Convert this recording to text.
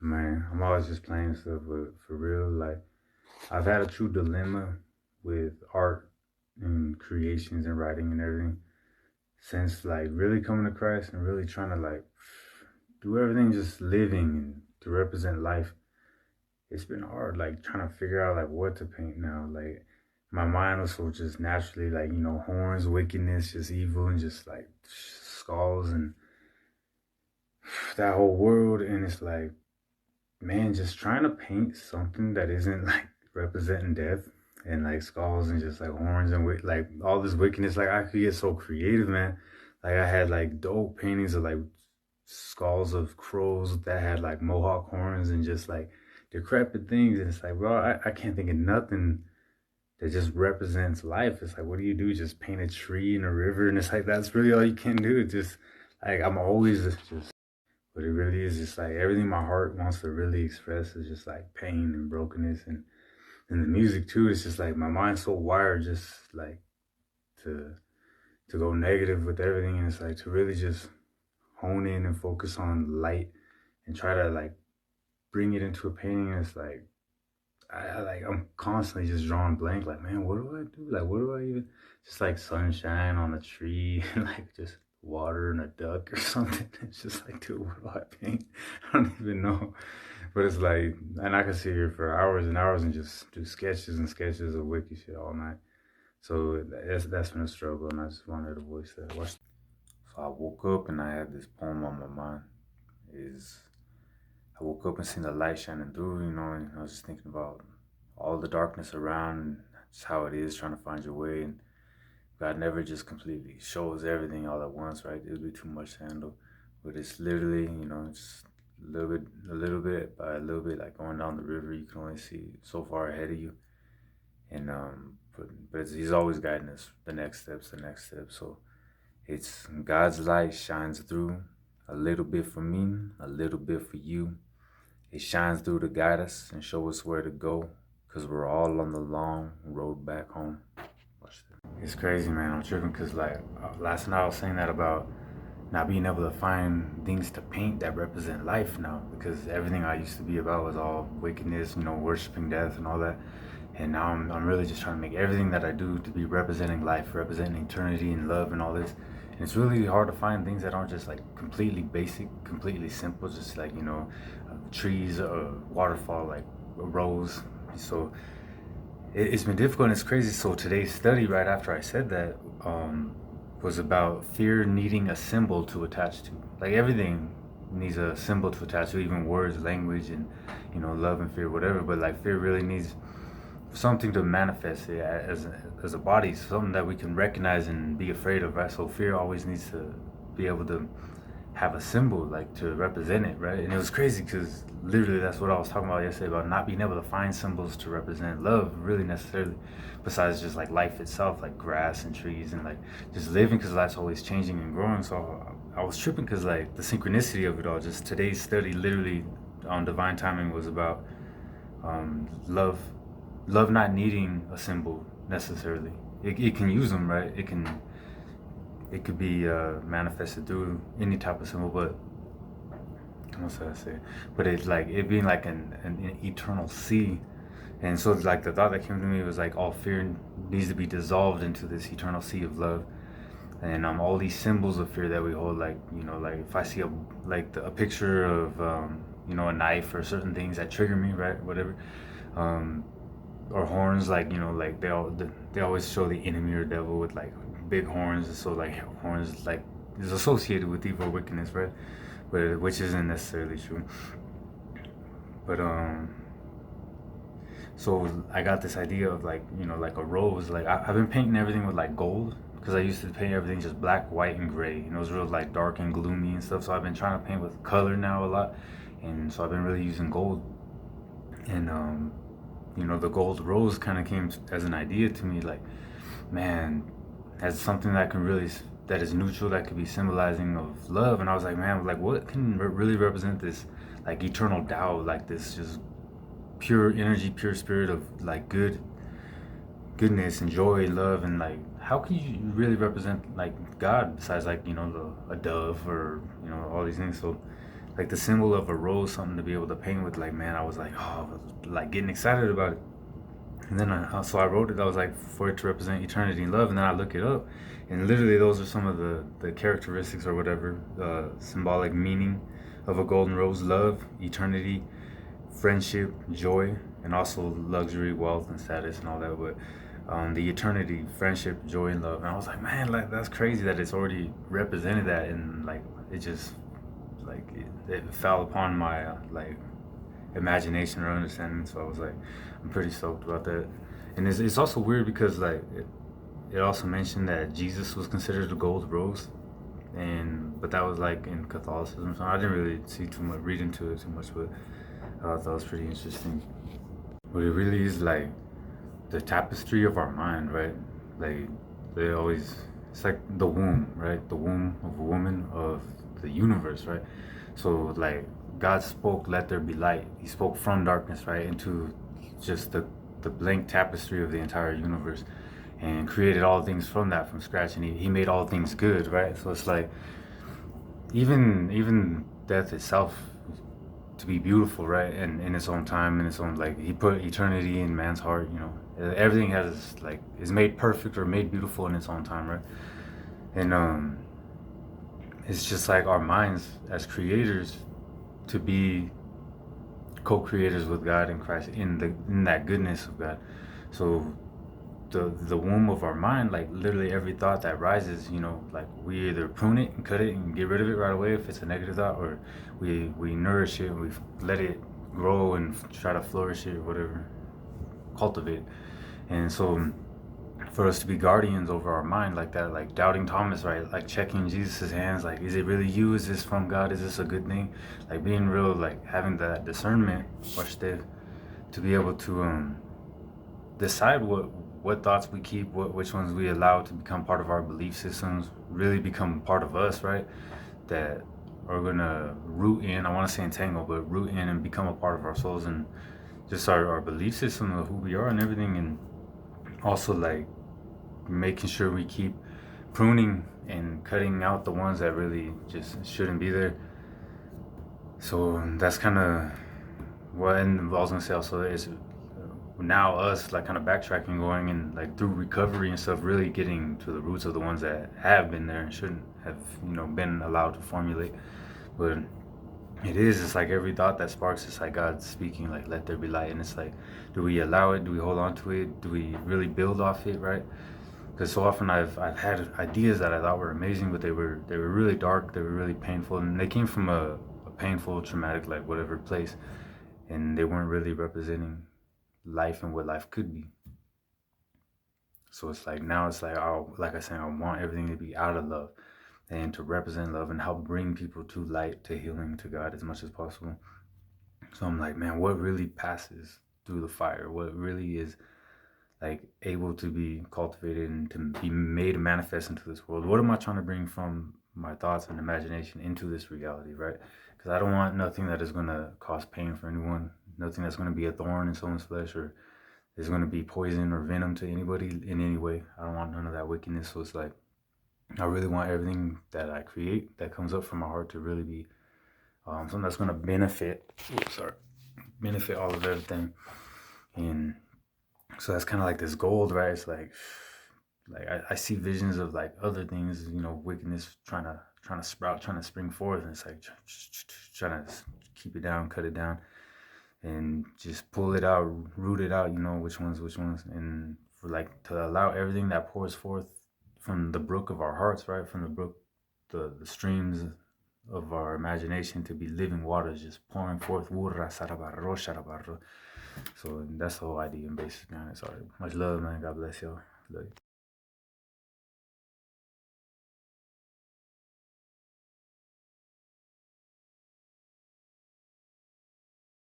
Man, I'm always just playing stuff, but for real, like I've had a true dilemma with art and creations and writing and everything since like really coming to Christ and really trying to like do everything just living and to represent life. It's been hard, like trying to figure out like what to paint now. Like my mind was so just naturally like horns, wickedness, just evil, and just like skulls and that whole world. And it's like man, just trying to paint something that isn't like representing death and like skulls and just like horns and like all this wickedness. Like I could get so creative, man. Like I had like dope paintings of like skulls of crows that had like mohawk horns and just like decrepit things. And it's like, bro, I can't think of nothing that just represents life. It's like, what do you do? Just paint a tree and a river, and it's like that's really all you can do. Just like I'm always just but it really is just like everything my heart wants to really express is just like pain and brokenness and the music too. It's just like my mind's so wired just like to to go negative with everything, and it's like to really just hone in and focus on light and try to like bring it into a painting. And it's like I'm constantly just drawing blank. Like man, what do I do? Like what do I even? Just like sunshine on a tree and like just water and a duck or something. It's just like, dude, what do I paint? I don't even know. But it's like, and I can sit here for hours and hours and just do sketches and sketches of wiki shit all night. So that's been a struggle, and I just wanted to voice that. So I woke up and I had this poem on my mind. Is I woke up and seen the light shining through, and I was just thinking about all the darkness around and just how it is trying to find your way. And God never just completely shows everything all at once, right? It'll be too much to handle. But it's literally, just a little bit by a little bit, like going down the river. You can only see so far ahead of you, and but He's always guiding us the next steps, the next step. So it's God's light shines through a little bit for me, a little bit for you. It shines through to guide us and show us where to go, cause we're all on the long road back home. Watch this. It's crazy, man. I'm tripping because like last night I was saying that about not being able to find things to paint that represent life now, because everything I used to be about was all wickedness, worshiping death and all that. And now I'm really just trying to make everything that I do to be representing life, representing eternity and love and all this. And it's really hard to find things that aren't just like completely basic, completely simple, just like, trees, a waterfall, like a rose. So it's been difficult and it's crazy. So today's study, right after I said that, was about fear needing a symbol to attach to. Like everything needs a symbol to attach to, even words, language, and love and fear, whatever. But like fear really needs something to manifest it as a body, something that we can recognize and be afraid of, right? So fear always needs to be able to have a symbol like to represent it, right? And it was crazy because literally that's what I was talking about yesterday, about not being able to find symbols to represent love really necessarily, besides just like life itself, like grass and trees and like just living, because life's always changing and growing. So I was tripping because like the synchronicity of it all. Just today's study literally on divine timing was about love not needing a symbol necessarily. It can use them, right? It could be manifested through any type of symbol, but what's that I say? But it's like it being like an eternal sea. And so like the thought that came to me was like all fear needs to be dissolved into this eternal sea of love. And all these symbols of fear that we hold, like like if I see a picture of a knife or certain things that trigger me, right, whatever, um, or horns, like like they always show the enemy or devil with like big horns. So like horns like is associated with evil, wickedness, right? But which isn't necessarily true. But so I got this idea of like like a rose. Like I've been painting everything with like gold, because I used to paint everything just black, white, and gray. It was real like dark and gloomy and stuff. So I've been trying to paint with color now a lot, and so I've been really using gold. And the gold rose kind of came as an idea to me, like man, as something that can really that is neutral, that could be symbolizing of love. And I was like, man, like what can really represent this like eternal Tao, like this just pure energy, pure spirit of like goodness and joy and love. And like how can you really represent like God besides like a dove or all these things. So like the symbol of a rose, something to be able to paint with. Like, man, I was like, oh, I was like getting excited about it. And then so I wrote it. I was like, for it to represent eternity and love. And then I look it up, and literally those are some of the characteristics or whatever, symbolic meaning of a golden rose: love, eternity, friendship, joy, and also luxury, wealth, and status, and all that. But the eternity, friendship, joy, and love. And I was like, man, like that's crazy that it's already represented that, and like it just like it fell upon my like imagination or understanding. So I was like, I'm pretty stoked about that. And it's also weird because like it also mentioned that Jesus was considered the gold rose, and but that was like in Catholicism. So I didn't really see too much, read into it too much, but I thought that was pretty interesting. But it really is like the tapestry of our mind, right? Like they always, it's like the womb, right? The womb of a woman of the universe, right? So like God spoke, let there be light. He spoke from darkness, right, into just the blank tapestry of the entire universe, and created all things from that, from scratch. And he made all things good, right? So it's like even death itself to be beautiful, right? And in its own time, in its own, like he put eternity in man's heart, you know. Everything has like is made perfect or made beautiful in its own time, right? And it's just like our minds as creators to be co-creators with God in Christ, in that goodness of God. So the womb of our mind, like literally every thought that rises, you know, like we either prune it and cut it and get rid of it right away if it's a negative thought, or we nourish it, we let it grow and try to flourish it, or whatever, cultivate. And so for us to be guardians over our mind like that, like doubting Thomas, right? Like checking Jesus's hands, like, is it really you? Is this from God? Is this a good thing? Like being real, like having that discernment, to be able to decide what thoughts we keep, which ones we allow to become part of our belief systems, really become part of us, right? That are gonna root in, I want to say entangle, but root in and become a part of our souls, and just our belief system of who we are and everything. And also like making sure we keep pruning and cutting out the ones that really just shouldn't be there. So that's kind of what, and I was gonna say also is now us like kind of backtracking, going and like through recovery and stuff, really getting to the roots of the ones that have been there and shouldn't have, you know, been allowed to formulate. But it's like every thought that sparks, it's like God speaking, like let there be light. And it's like, do we allow it? Do we hold on to it? Do we really build off it, right? Because so often I've had ideas that I thought were amazing, but they were really dark, they were really painful, and they came from a painful, traumatic, like whatever place, and they weren't really representing life and what life could be. So it's like now it's like, like I said, I want everything to be out of love and to represent love and help bring people to light, to healing, to God as much as possible. So I'm like, man, what really passes through the fire? What really is like able to be cultivated and to be made manifest into this world? What am I trying to bring from my thoughts and imagination into this reality, right? Because I don't want nothing that is going to cause pain for anyone, nothing that's going to be a thorn in someone's flesh, or is going to be poison or venom to anybody in any way. I don't want none of that wickedness. So it's like, I really want everything that I create that comes up from my heart to really be something that's going to benefit all of everything. And so that's kind of like this gold, right? It's like I see visions of like other things, you know, wickedness trying to sprout, trying to spring forth, and it's like trying to keep it down, cut it down, and just pull it out, root it out, you know, which ones, and for like to allow everything that pours forth from the brook of our hearts, right, from the brook, the streams of our imagination, to be living waters just pouring forth. So that's the whole idea and basis behind it. Sorry. Much love, man. God bless y'all. Love you.